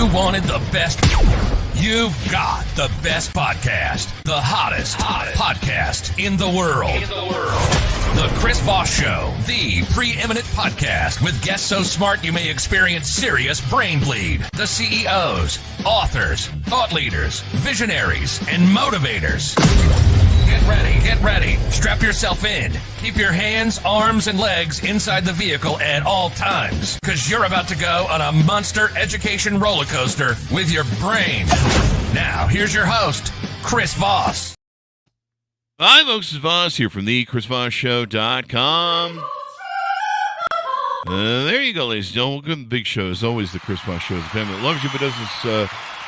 You wanted the best. You've got the best podcast. The hottest podcast in the world. The Chris Voss Show, the preeminent podcast with guests so smart you may experience serious brain bleed. The CEOs, authors, thought leaders, visionaries, and motivators. Get ready. Strap yourself in. Keep your hands, arms, and legs inside the vehicle at all times, because you're about to go on a monster education roller coaster with your brain. Now, here's your host, Chris Voss. Hi, folks. It's Voss here from the ChrisVossShow.com. There you go, ladies and gentlemen. Welcome to the big show. As always, the Chris Voss Show is the family that loves you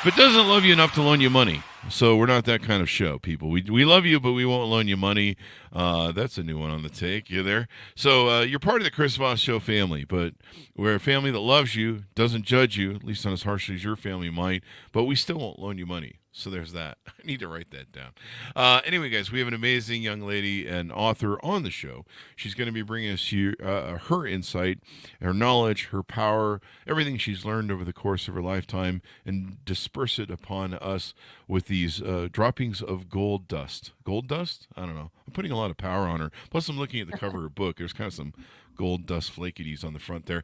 but doesn't love you enough to loan you money. So we're not that kind of show, people. We love you, but we won't loan you money. That's a new one on the take. You there? So you're part of the Chris Voss Show family, but we're a family that loves you, doesn't judge you, at least not as harshly as your family might, but we still won't loan you money. So there's that. I need to write that down. Anyway, guys, we have an amazing young lady and author on the show. She's going to be bringing us her insight, her knowledge, her power, everything she's learned over the course of her lifetime, and disperse it upon us with these droppings of gold dust. Gold dust? I don't know. I'm putting a lot of power on her. Plus, I'm looking at the cover of her book. There's kind of some gold dust flakities on the front there.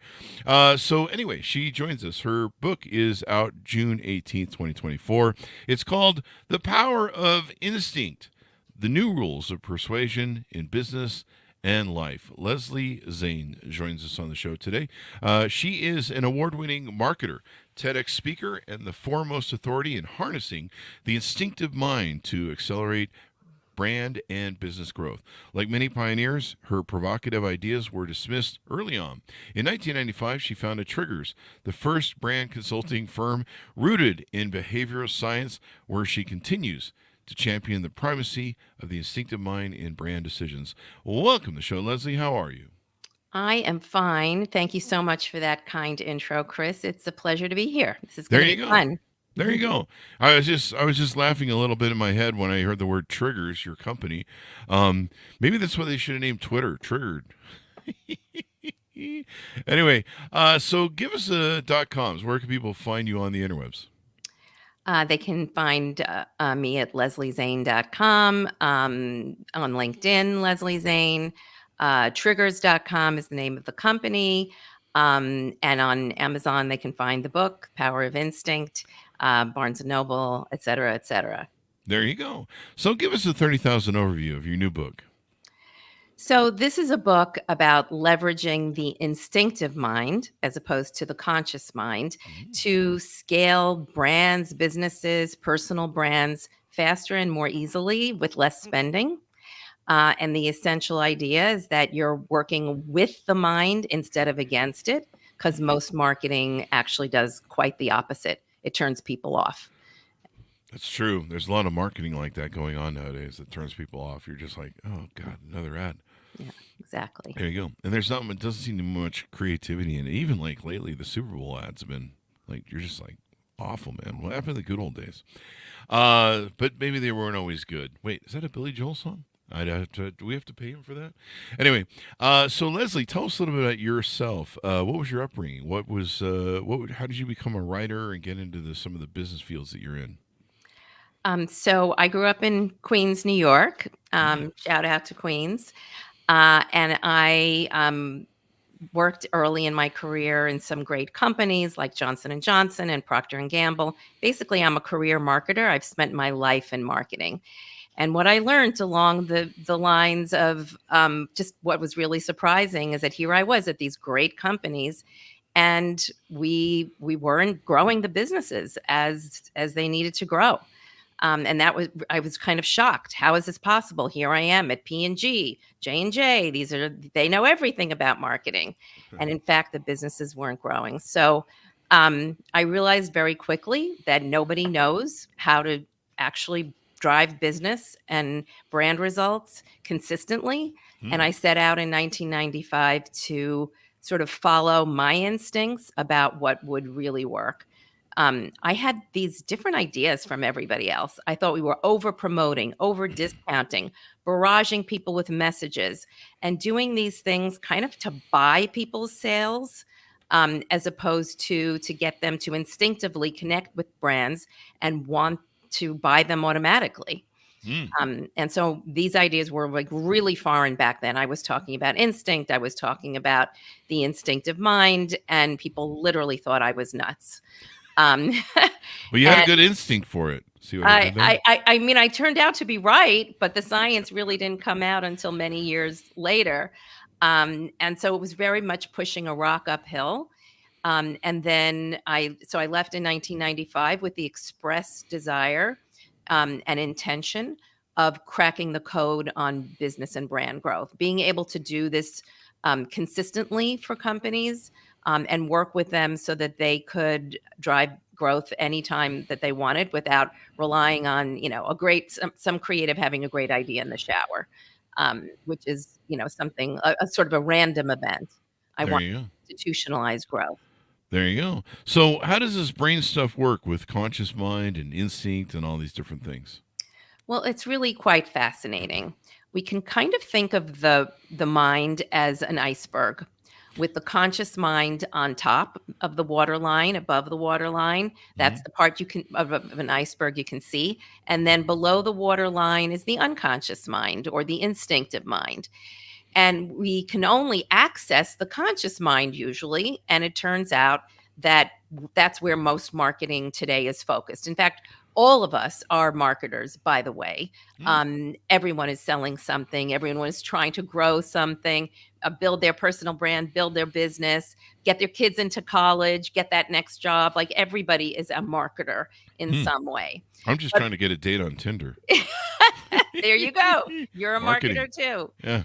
So anyway, she joins us. Her book is out June 18th, 2024. It's called The Power of Instinct, The New Rules of Persuasion in Business and Life. Leslie Zane joins us on the show today. She is an award-winning marketer, TEDx speaker, and the foremost authority in harnessing the instinctive mind to accelerate brand and business growth. Like many pioneers, her provocative ideas were dismissed early on. In 1995, she founded Triggers, the first brand consulting firm rooted in behavioral science, where she continues to champion the primacy of the instinctive mind in brand decisions. Welcome to the show, Leslie. How are you? I am fine. Thank you so much for that kind intro, Chris. It's a pleasure to be here. This is going to be fun. There you go. I was just laughing a little bit in my head when I heard the word Triggers, your company. Maybe that's what they should have named Twitter, Triggered. Anyway, so give us .coms. Where can people find you on the interwebs? They can find me at lesliezane.com, on LinkedIn, Leslie Zane. Triggers.com is the name of the company. And on Amazon, they can find the book, Power of Instinct, Barnes & Noble, et cetera, et cetera. There you go. So give us a 30,000 overview of your new book. So this is a book about leveraging the instinctive mind as opposed to the conscious mind to scale brands, businesses, personal brands faster and more easily with less spending. And the essential idea is that you're working with the mind instead of against it, because most marketing actually does quite the opposite. It turns people off. That's true. There's a lot of marketing like that going on nowadays that turns people off. You're just like, oh, God, another ad. Yeah, exactly. There you go. And it doesn't seem to be much creativity in it. Even like lately, the Super Bowl ads have been like, you're just like, awful, man. What happened to the good old days? But maybe they weren't always good. Wait, is that a Billy Joel song? Do we have to pay him for that? Anyway, so Leslie, tell us a little bit about yourself. What was your upbringing? How did you become a writer and get into some of the business fields that you're in? So I grew up in Queens, New York. Shout out to Queens. And I worked early in my career in some great companies like Johnson & Johnson and Procter & Gamble. Basically, I'm a career marketer. I've spent my life in marketing. And what I learned along the lines of just what was really surprising is that here I was at these great companies, and we weren't growing the businesses as they needed to grow. And I was kind of shocked. How is this possible? Here I am at P&G, J&J. They know everything about marketing. And in fact, the businesses weren't growing. So I realized very quickly that nobody knows how to actually drive business and brand results consistently. And I set out in 1995 to sort of follow my instincts about what would really work. I had these different ideas from everybody else. I thought we were over promoting, over discounting, barraging people with messages, and doing these things kind of to buy people's sales as opposed to get them to instinctively connect with brands and want to buy them automatically. Mm. And so these ideas were like really foreign back then. I was talking about instinct. I was talking about the instinctive mind, and people literally thought I was nuts. Um, Well, you had a and good instinct for it. See what I did there? I mean, I turned out to be right, but the science really didn't come out until many years later. And so it was very much pushing a rock uphill. And then I left in 1995 with the express desire and intention of cracking the code on business and brand growth, being able to do this consistently for companies and work with them so that they could drive growth anytime that they wanted without relying on, some creative having a great idea in the shower, which is, something, a sort of a random event. I There want you go. institutionalized growth. There you go. So, how does this brain stuff work with conscious mind and instinct and all these different things? Well, it's really quite fascinating. We can kind of think of the mind as an iceberg with the conscious mind on top of the waterline, above the waterline. That's Mhm. the part you can of an iceberg you can see. And then below the waterline is the unconscious mind or the instinctive mind. And we can only access the conscious mind usually. And it turns out that that's where most marketing today is focused. In fact, all of us are marketers, by the way. Mm. Everyone is selling something, everyone is trying to grow something, build their personal brand, build their business, get their kids into college, get that next job. Like everybody is a marketer in Hmm. some way. I'm just But trying to get a date on Tinder. there you go. You're a marketer Marketing. too. Yeah.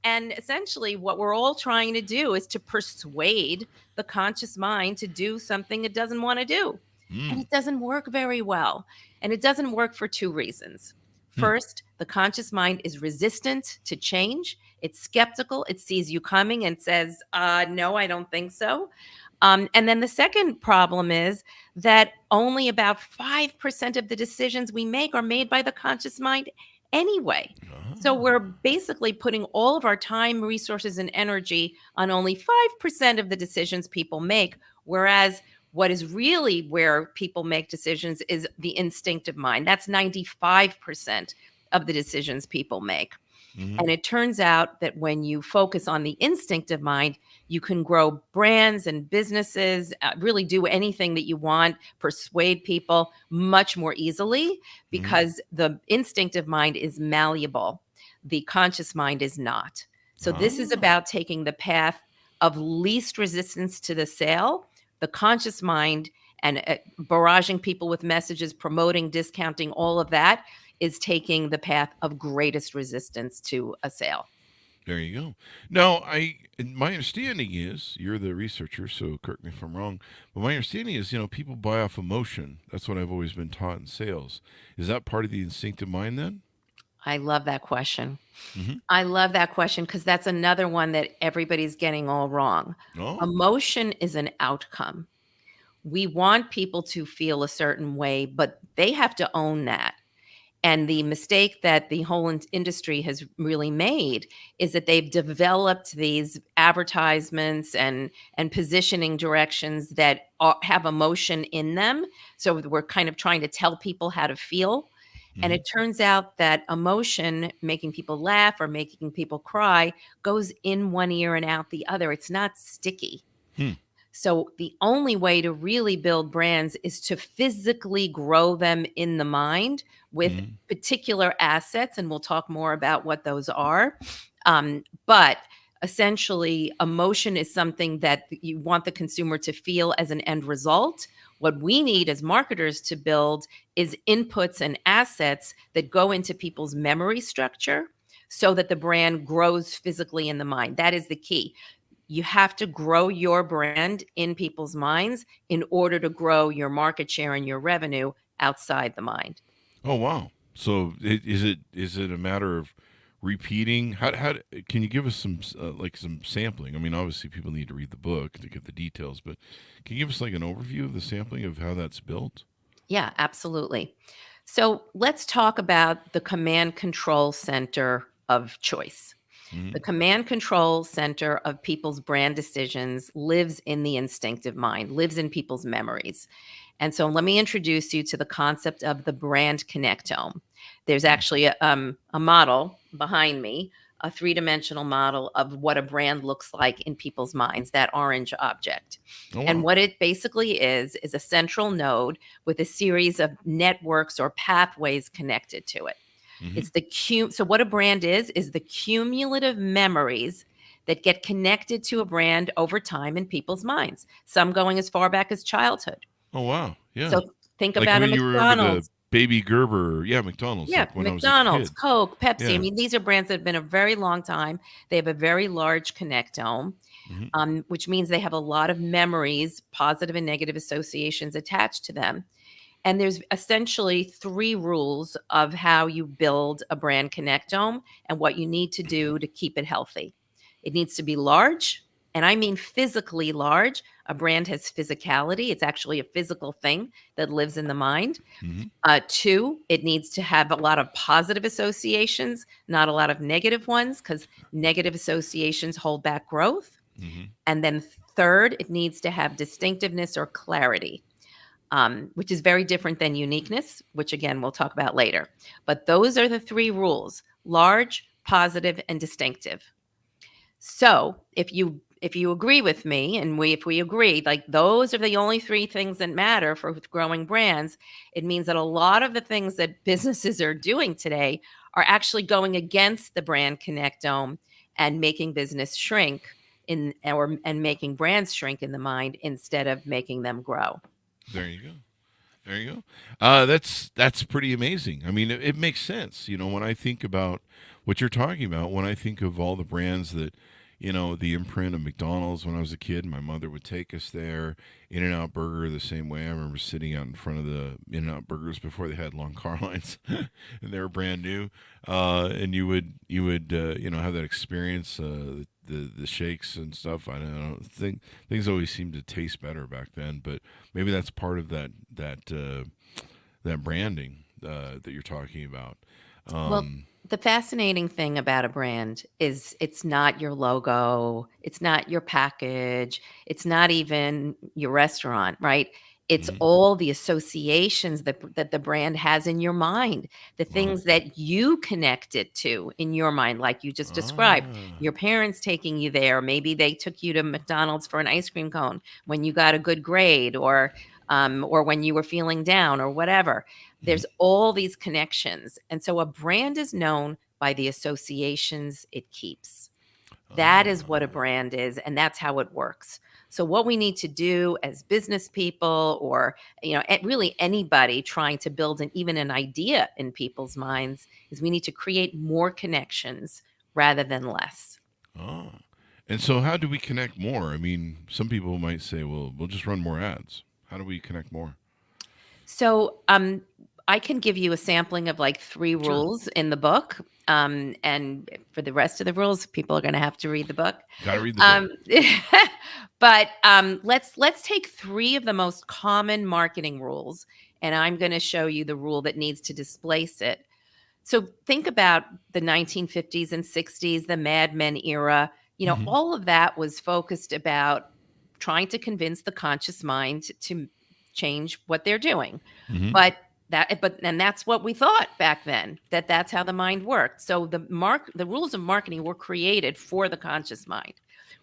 And essentially, what we're all trying to do is to persuade the conscious mind to do something it doesn't want to do. And Mm. it doesn't work very well. And it doesn't work for two reasons. Hmm. First, the conscious mind is resistant to change. It's skeptical. It sees you coming and says, no, I don't think so. And then the second problem is that only about 5% of the decisions we make are made by the conscious mind anyway. So Ah. we're basically putting all of our time, resources, and energy on only 5% of the decisions people make, whereas what is really where people make decisions is the instinctive mind. That's 95% of the decisions people make. Mhm. And it turns out that when you focus on the instinctive mind, you can grow brands and businesses, really do anything that you want, persuade people much more easily Mhm. because the instinctive mind is malleable. The conscious mind is not. So this is Ah. about taking the path of least resistance to the sale, the conscious mind, and barraging people with messages, promoting, discounting, all of that is taking the path of greatest resistance to a sale. There you go. Now, my understanding is you're the researcher, so correct me if I'm wrong. But my understanding is, people buy off emotion. That's what I've always been taught in sales. Is that part of the instinctive mind then? I love that question. Hmm. I love that question because that's another one that everybody's getting all wrong. Oh. Emotion is an outcome. We want people to feel a certain way, but they have to own that. And the mistake that the whole industry has really made is that they've developed these advertisements and positioning directions that have emotion in them. So we're kind of trying to tell people how to feel. And Hmm. it turns out that emotion, making people laugh or making people cry, goes in one ear and out the other. It's not sticky. Hmm. So the only way to really build brands is to physically grow them in the mind with Hmm. particular assets, and we'll talk more about what those are. But essentially, emotion is something that you want the consumer to feel as an end result. What we need as marketers to build is inputs and assets that go into people's memory structure so that the brand grows physically in the mind. That is the key. You have to grow your brand in people's minds in order to grow your market share and your revenue outside the mind. Oh, wow. So is it a matter of repeating? Can you give us some like some sampling? I mean, obviously people need to read the book to get the details, but can you give us like an overview of the sampling of how that's built? Yeah, absolutely. So let's talk about the command control center of choice. Mhm. The command control center of people's brand decisions lives in the instinctive mind, lives in people's memories. And so let me introduce you to the concept of the brand connectome. There's Mm. actually a model behind me, a three-dimensional model of what a brand looks like in people's minds, that orange object. Oh, And wow. what it basically is a central node with a series of networks or pathways connected to it. Mhm. It's so what a brand is the cumulative memories that get connected to a brand over time in people's minds, some going as far back as childhood. Oh, wow. Yeah. So think Like about a when you remember the McDonald's. Baby Gerber, yeah, McDonald's, Yeah, like when I was a McDonald's, kid. Coke, Pepsi. I Yeah. mean, these are brands that have been a very long time. They have a very large connectome, Mhm. which means they have a lot of memories, positive and negative associations attached to them. And there's essentially three rules of how you build a brand connectome and what you need to do to keep it healthy. It needs to be large, and I mean physically large. A brand has physicality, it's actually a physical thing that lives in the mind. Mhm. Two, it needs to have a lot of positive associations, not a lot of negative ones, because negative associations hold back growth. Mhm. And then third, it needs to have distinctiveness or clarity, which is very different than uniqueness, which again we'll talk about later. But those are the three rules: large, positive, and distinctive. So if you agree with me, and if we agree, like those are the only three things that matter for growing brands, it means that a lot of the things that businesses are doing today are actually going against the brand connectome and making business shrink and making brands shrink in the mind instead of making them grow. There you go. There you go. That's pretty amazing. I mean, it makes sense. When I think about what you're talking about, when I think of all the brands that, the imprint of McDonald's when I was a kid, my mother would take us there. In-N-Out Burger the same way. I remember sitting out in front of the In-N-Out Burgers before they had long car lines, and they were brand new. And you would have that experience. The shakes and stuff. I don't think things always seemed to taste better back then, but maybe that's part of that branding that you're talking about. Well, Um, the fascinating thing about a brand is it's not your logo, it's not your package, it's not even your restaurant, right? It's mhm. all the associations that the brand has in your mind, the Wow. things that you connect it to in your mind, like you just described. Ah. Your parents taking you there, maybe they took you to McDonald's for an ice cream cone when you got a good grade, or when you were feeling down, or whatever. Mhm. There's all these connections. And so a brand is known by the associations it keeps. That is what a Ah. brand is, and that's how it works. So what we need to do as business people, or really anybody trying to build even an idea in people's minds, is we need to create more connections rather than less. Ah. And so, how do we connect more? I mean, some people might say, "Well, we'll just run more ads." How do we connect more? So, I can give you a sampling of like three Sure. rules in the book. And for the rest of the rules, people are going to have to read the book. Got to read the book. Um, but let's take three of the most common marketing rules, and I'm going to show you the rule that needs to displace it. So think about the 1950s and 60s, the Mad Men era. Hmm. All of that was focused about trying to convince the conscious mind to change what they're doing. Hmm. But that's what we thought back then, that's how the mind worked. So the rules of marketing were created for the conscious mind.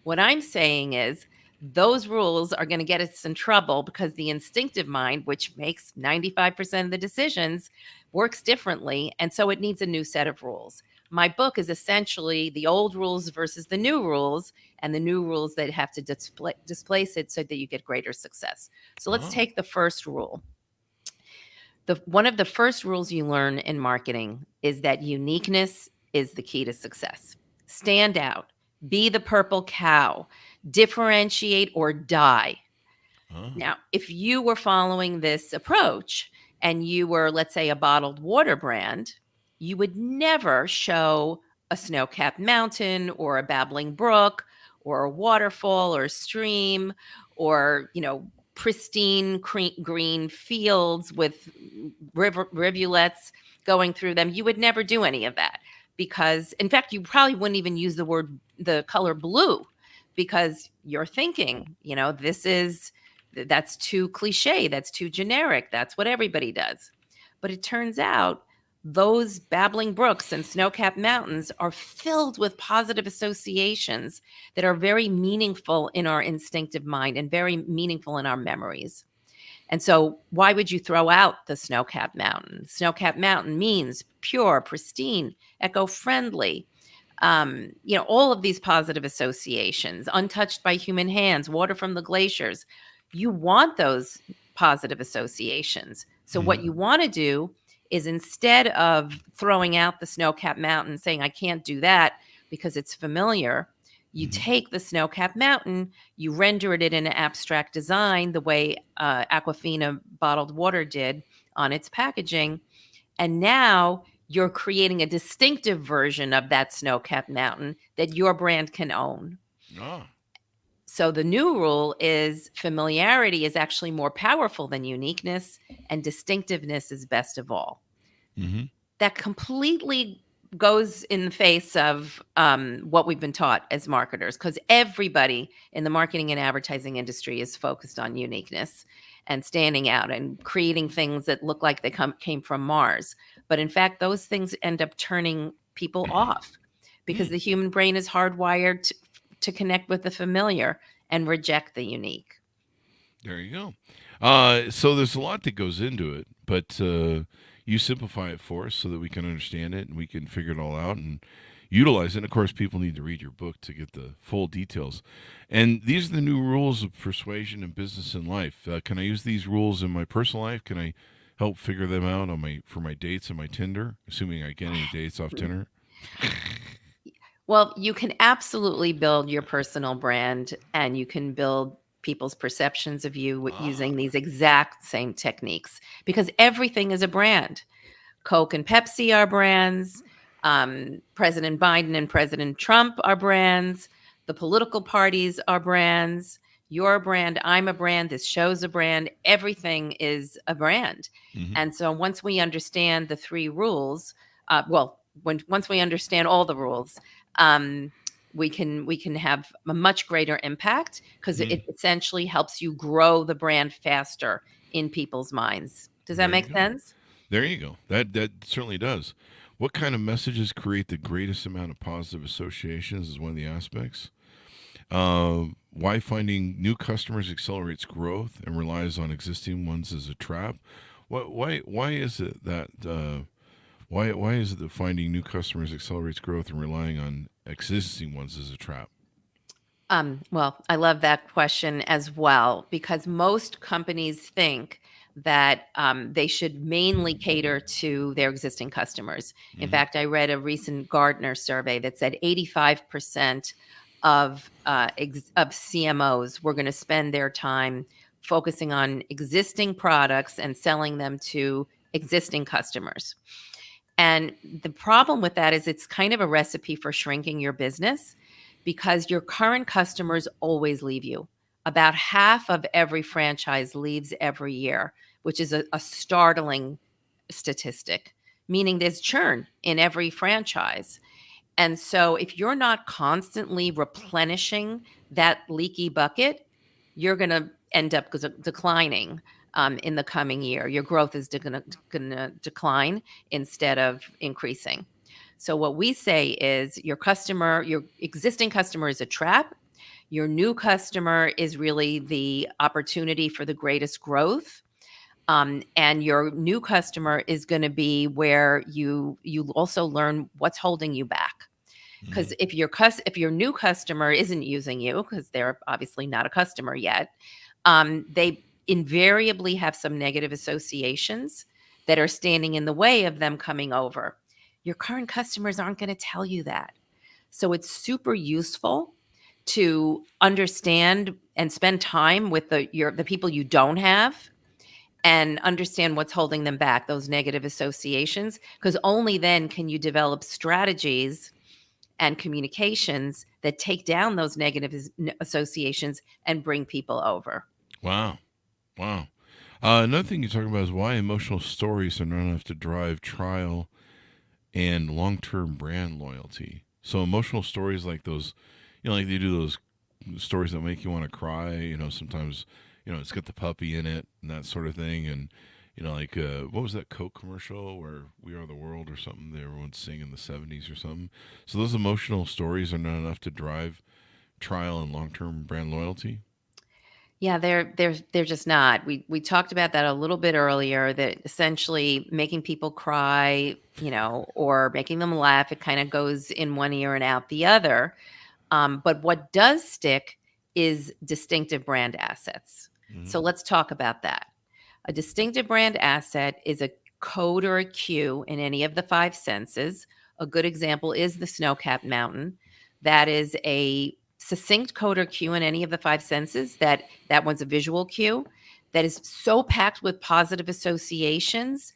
What I'm saying is those rules are going to get us in trouble because the instinctive mind, which makes 95% of the decisions, works differently. And so it needs a new set of rules. My book is essentially the old rules versus the new rules, and the new rules that have to displace it so that you get greater success. So let's Oh. take the first rule. One of the first rules you learn in marketing is that uniqueness is the key to success. Stand out, be the purple cow, differentiate or die. Ah. Now, if you were following this approach and you were, let's say, a bottled water brand, you would never show a snow capped mountain or a babbling brook or a waterfall or a stream or, pristine green fields with rivulets going through them. You would never do any of that. because, in fact, you probably wouldn't even use the color blue, because you're thinking, that's too cliche, that's too generic, that's what everybody does. But it turns out those babbling brooks and snow-capped mountains are filled with positive associations that are very meaningful in our instinctive mind and very meaningful in our memories. And so why would you throw out the snow-capped mountain? Snow-capped mountain means pure, pristine, eco-friendly, all of these positive associations, untouched by human hands, water from the glaciers. You want those positive associations. So what you want to do is, instead of throwing out the snow-capped mountain, saying, I can't do that because it's familiar, you take the snow-capped mountain, you render it in an abstract design the way Aquafina bottled water did on its packaging. And now you're creating a distinctive version of that snow-capped mountain that your brand can own. Oh. So the new rule is familiarity is actually more powerful than uniqueness, and distinctiveness is best of all. That completely goes in the face of what we've been taught as marketers, because everybody in the marketing and advertising industry is focused on uniqueness and standing out and creating things that look like they came from Mars. But in fact, those things end up turning people off, because the human brain is hardwired to connect with the familiar and reject the unique. There you go. So there's a lot that goes into it, but you simplify it for us so that we can understand it and we can figure it all out and utilize it. And of course, people need to read your book to get the full details. And these are the new rules of persuasion in business and life. Can I use these rules in my personal life? Can I help figure them out for my dates and my Tinder, assuming I get any dates off Tinder? Well, you can absolutely build your personal brand, and you can build people's perceptions of you using these exact same techniques, because everything is a brand. Coke and Pepsi are brands. President Biden and President Trump are brands. The political parties are brands. You're a brand. I'm a brand. This show's a brand. Everything is a brand. And so once we understand the three rules, once we understand all the rules, we can have a much greater impact, because it essentially helps you grow the brand faster in people's minds. Does that make sense? There you go. That certainly does. What kind of messages create the greatest amount of positive associations is one of the aspects. Why finding new customers accelerates growth and relies on existing ones as a trap. Why is it that why is it that finding new customers accelerates growth and relying on existing ones as a trap? Well, I love that question as well, because most companies think that they should mainly cater to their existing customers. In fact, I read a recent Gartner survey that said 85% of CMOs were going to spend their time focusing on existing products and selling them to existing customers. And the problem with that is it's kind of a recipe for shrinking your business, because your current customers always leave you. About half of every franchise leaves every year, which is a startling statistic, meaning there's churn in every franchise. And so if you're not constantly replenishing that leaky bucket, you're going to end up declining in the coming year. Your growth is going to decline instead of increasing. So what we say is your existing customer is a trap. Your new customer is really the opportunity for the greatest growth. And your new customer is going to be where you also learn what's holding you back. Because if your new customer isn't using you, because they're obviously not a customer yet, they invariably have some negative associations that are standing in the way of them coming over. Your current customers aren't going to tell you that. So it's super useful to understand and spend time with the people you don't have, and understand what's holding them back, those negative associations, because only then can you develop strategies and communications that take down those negative associations and bring people over. Wow. Another thing you talk about is why emotional stories are not enough to drive trial and long-term brand loyalty. So emotional stories like those, like they do those stories that make you want to cry. Sometimes, it's got the puppy in it and that sort of thing. And, like, what was that Coke commercial where We Are the World or something that everyone sing in the 70s or something? So those emotional stories are not enough to drive trial and long-term brand loyalty. Yeah, they're just not. We talked about that a little bit earlier, that essentially making people cry, or making them laugh, it kind of goes in one ear and out the other. But what does stick is distinctive brand assets. So let's talk about that. A distinctive brand asset is a code or a cue in any of the five senses. A good example is the snow-capped mountain. That is a succinct code or cue in any of the five senses. That one's a visual cue that is so packed with positive associations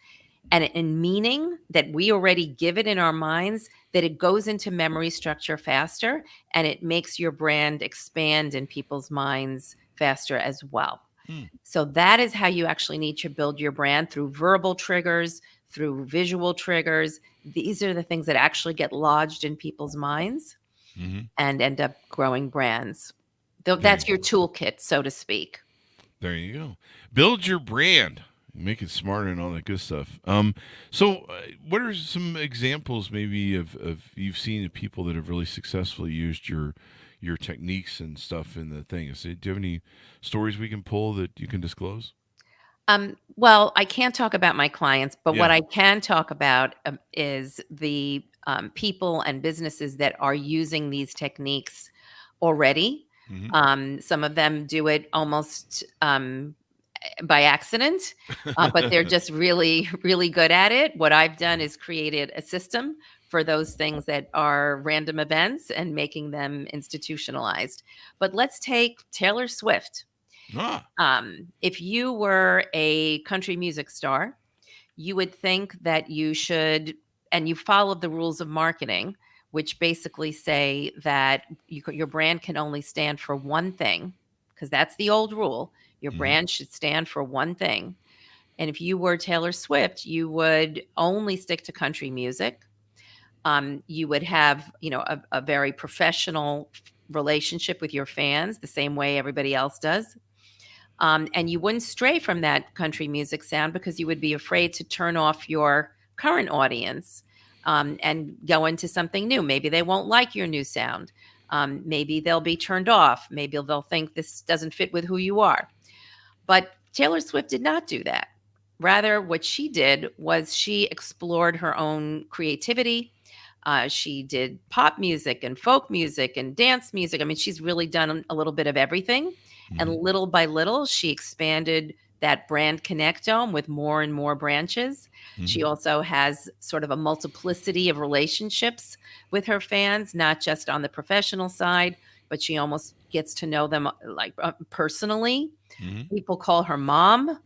and in meaning that we already give it in our minds, that it goes into memory structure faster, and it makes your brand expand in people's minds faster as well. So that is how you actually need to build your brand, through verbal triggers, through visual triggers. These are the things that actually get lodged in people's minds and end up growing brands. That's your toolkit, so to speak. There you go. Build your brand. Make it smarter and all that good stuff. What are some examples maybe of you've seen of people that have really successfully used your techniques and stuff in the thing? Do you have any stories we can pull that you can disclose? Well, I can't talk about my clients, but what Yeah. I can talk about is the people and businesses that are using these techniques already. Some of them do it almost by accident, but they're just really, really good at it. What I've done is created a system for those things that are random events and making them institutionalized. But let's take Taylor Swift. If you were a country music star, you would think that you should, and you followed the rules of marketing, which basically say that your brand can only stand for one thing, because that's the old rule. Your brand should stand for one thing. And if you were Taylor Swift, you would only stick to country music. You would have, a very professional relationship with your fans, the same way everybody else does. And you wouldn't stray from that country music sound, because you would be afraid to turn off your current audience and go into something new. Maybe they won't like your new sound. Maybe they'll be turned off. Maybe they'll think this doesn't fit with who you are. But Taylor Swift did not do that. Rather, what she did was she explored her own creativity. She did pop music and folk music and dance music. I mean, she's really done a little bit of everything. And little by little, she expanded that brand connectome with more and more branches. She also has sort of a multiplicity of relationships with her fans, not just on the professional side, but she almost gets to know them like personally. People call her mom.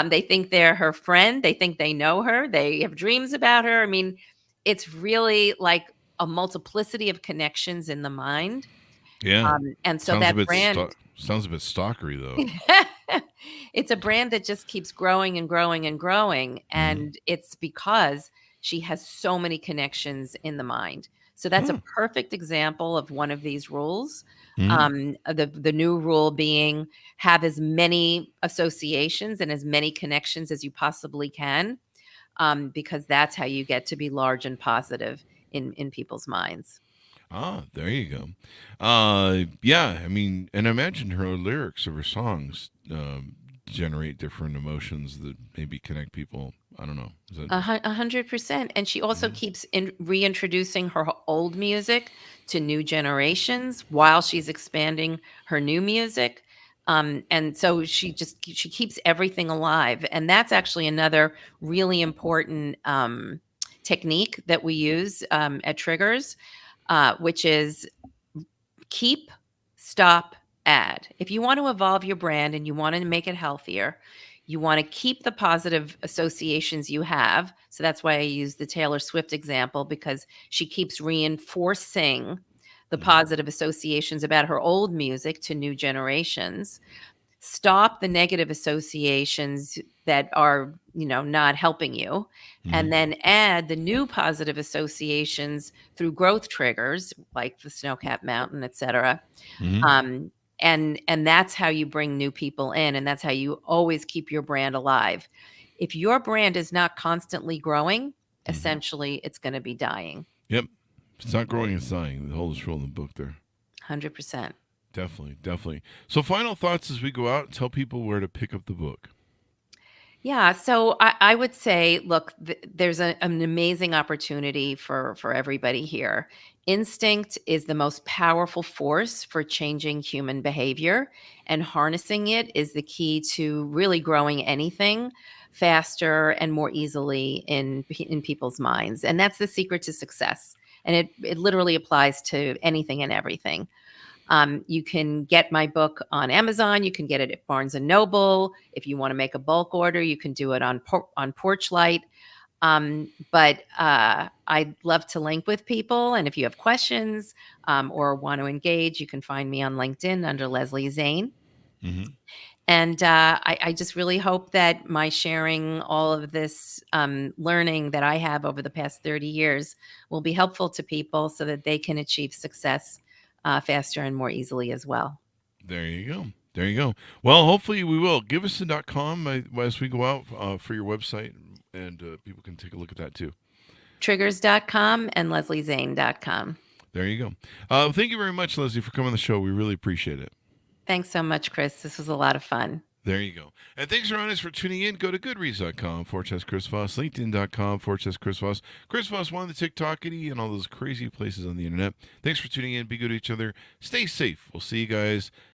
They think they're her friend. They think they know her. They have dreams about her. I mean, it's really like a multiplicity of connections in the mind. Yeah. And so Sounds a that bit brand, sounds a bit stalkery though. it's a brand that just keeps growing and growing and growing. And it's because she has so many connections in the mind. So that's a perfect example of one of these rules. The new rule being, have as many associations and as many connections as you possibly can, because that's how you get to be large and positive in people's minds. There you go. Yeah, I mean, and I imagine her lyrics of her songs generate different emotions that maybe connect people. I don't know. Is that 100%. And she also keeps reintroducing her old music to new generations while she's expanding her new music. And so she keeps everything alive. And that's actually another really important technique that we use at Triggers, which is keep, stop, add. If you want to evolve your brand and you want to make it healthier, you want to keep the positive associations you have. So that's why I use the Taylor Swift example, because she keeps reinforcing the positive associations about her old music to new generations. stop the negative associations that are, not helping you, and then add the new positive associations through growth triggers like the snow-capped mountain, etc. Mm-hmm. And that's how you bring new people in, and that's how you always keep your brand alive. If your brand is not constantly growing, essentially it's going to be dying. Yep. If it's not growing, it's dying. The whole is true in the book there. 100%. Definitely, definitely. So final thoughts as we go out, tell people where to pick up the book. Yeah, so I would say, look, there's an amazing opportunity for everybody here. Instinct is the most powerful force for changing human behavior, and harnessing it is the key to really growing anything faster and more easily in people's minds. And that's the secret to success. And it literally applies to anything and everything. You can get my book on Amazon. You can get it at Barnes and Noble. If you want to make a bulk order, you can do it on Porchlight. But I'd love to link with people. And if you have questions or want to engage, you can find me on LinkedIn under Leslie Zane. Mm-hmm. And I just really hope that my sharing all of this learning that I have over the past 30 years will be helpful to people so that they can achieve success faster and more easily as well. There you go. There you go. Well, hopefully we will. Give us the .com as we go out for your website, and people can take a look at that too. Triggers.com and lesliezane.com. There you go. Thank you very much, Leslie, for coming on the show. We really appreciate it. Thanks so much, Chris. This was a lot of fun. There you go. And thanks, Ron, for tuning in. Go to goodreads.com/Chris Voss, LinkedIn.com/Chris Voss. Chris Voss won the TikTokity and all those crazy places on the internet. Thanks for tuning in. Be good to each other. Stay safe. We'll see you guys